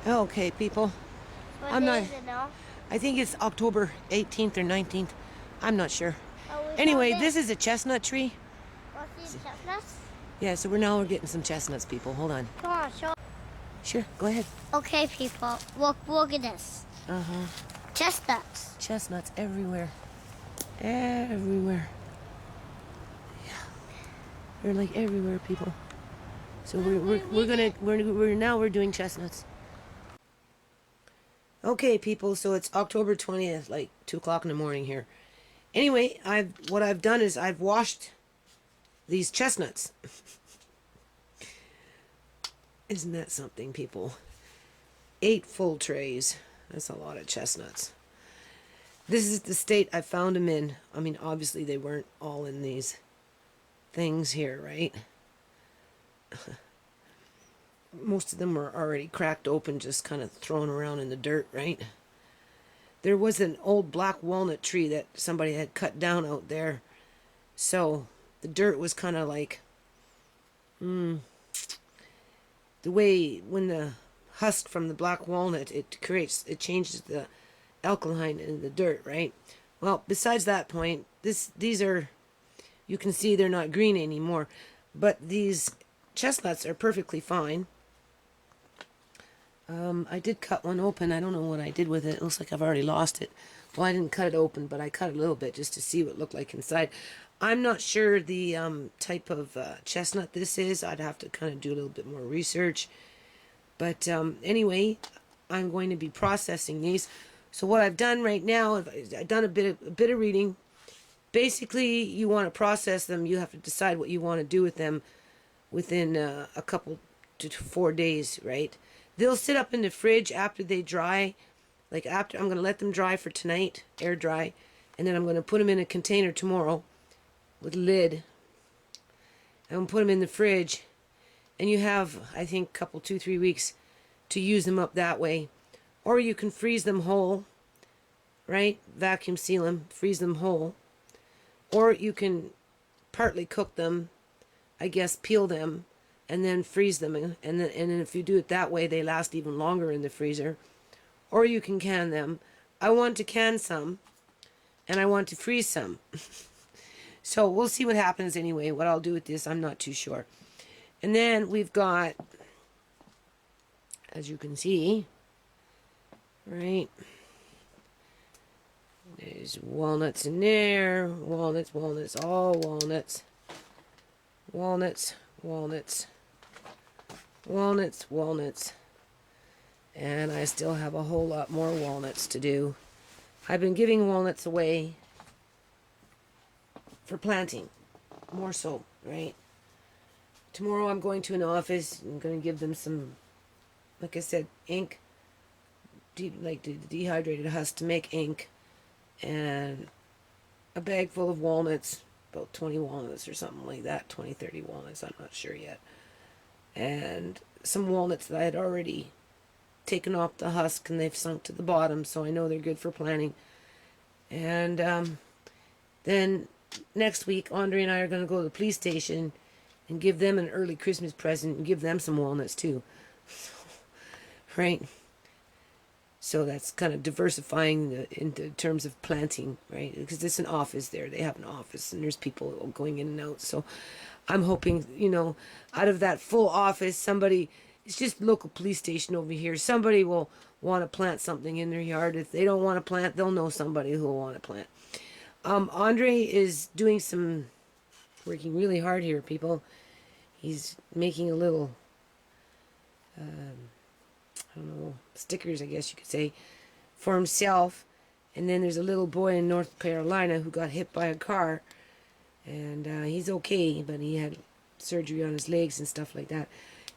Okay, people. What I'm day not. is it now? I think it's October 18th or 19th. I'm not sure. Oh, we found Anyway, it. this is a chestnut tree. Want to see the chestnuts? Yeah, so we're getting some chestnuts, people. Hold on. Come on, show. Sure, go ahead. Okay, people. Look at this. Chestnuts. Chestnuts everywhere. Everywhere. They're like everywhere, people. So we're doing chestnuts. Okay, people. So it's October 20th, like 2 o'clock in the morning here. Anyway, what I've done is I've washed these chestnuts. Isn't that something, people? 8 full trays. That's a lot of chestnuts. This is the state I found them in. I mean, obviously they weren't all in these things here, right? Most of them were already cracked open, just kind of thrown around in the dirt, right? There was an old black walnut tree that somebody had cut down out there. So the dirt was kind of like the way when the husk from the black walnut, it changes the alkaline in the dirt, right? Well, besides that point, these are, you can see they're not green anymore, but these chestnuts are perfectly fine. I did cut one open. I don't know what I did with it. It looks like I've already lost it. Well, I didn't cut it open, but I cut it a little bit just to see what it looked like inside. I'm not sure the type of chestnut this is. I'd have to kind of do a little bit more research. But anyway, I'm going to be processing these. So what I've done right now, I've done a bit of reading. Basically, you want to process them. You have to decide what you want to do with them within a couple to 4 days, right? They'll sit up in the fridge after they dry. Like I'm going to let them dry for tonight, air dry, and then I'm going to put them in a container tomorrow with a lid. I'm going to put them in the fridge, and you have, I think, a couple, 2-3 weeks to use them up that way. Or you can freeze them whole, right? Vacuum seal them, freeze them whole. Or you can partly cook them, I guess, peel them, and then freeze them, and then if you do it that way, they last even longer in the freezer. Or you can can them. I want to can some, and I want to freeze some. So we'll see what happens anyway. What I'll do with this, I'm not too sure. And then we've got, as you can see, right, there's walnuts in there. Walnuts, all walnuts. Walnuts. And I still have a whole lot more walnuts to do. I've been giving walnuts away for planting, more so, right? Tomorrow I'm going to an office. I'm going to give them some, like I said, ink, like the dehydrated husk to make ink, and a bag full of walnuts, about 20 walnuts or something like that, 20, 30 walnuts, I'm not sure yet. And some walnuts that I had already taken off the husk and they've sunk to the bottom, so I know they're good for planting. And then next week, Andre and I are going to go to the police station and give them an early Christmas present and give them some walnuts too. Right? So that's kind of diversifying in terms of planting, right? Because it's an office there. They have an office, and there's people going in and out. So I'm hoping, out of that full office, somebody, it's just local police station over here, somebody will want to plant something in their yard. If they don't want to plant, they'll know somebody who will want to plant. Andre is working really hard here, people. He's making a little, I don't know, stickers, I guess you could say, for himself. And then there's a little boy in North Carolina who got hit by a car, and he's okay, but he had surgery on his legs and stuff like that.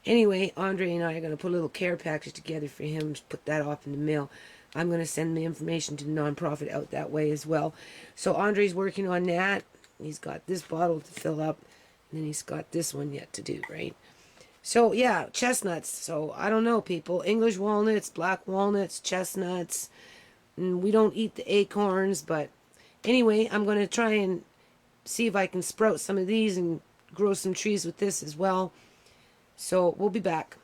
Anyway, Andre and I are going to put a little care package together for him, put that off in the mail. I'm going to send the information to the nonprofit out that way as well. So Andre's working on that. He's got this bottle to fill up, and then he's got this one yet to do, right? So, yeah, chestnuts. So, I don't know, people. English walnuts, black walnuts, chestnuts. And we don't eat the acorns, but anyway, I'm going to try and see if I can sprout some of these and grow some trees with this as well. So, we'll be back.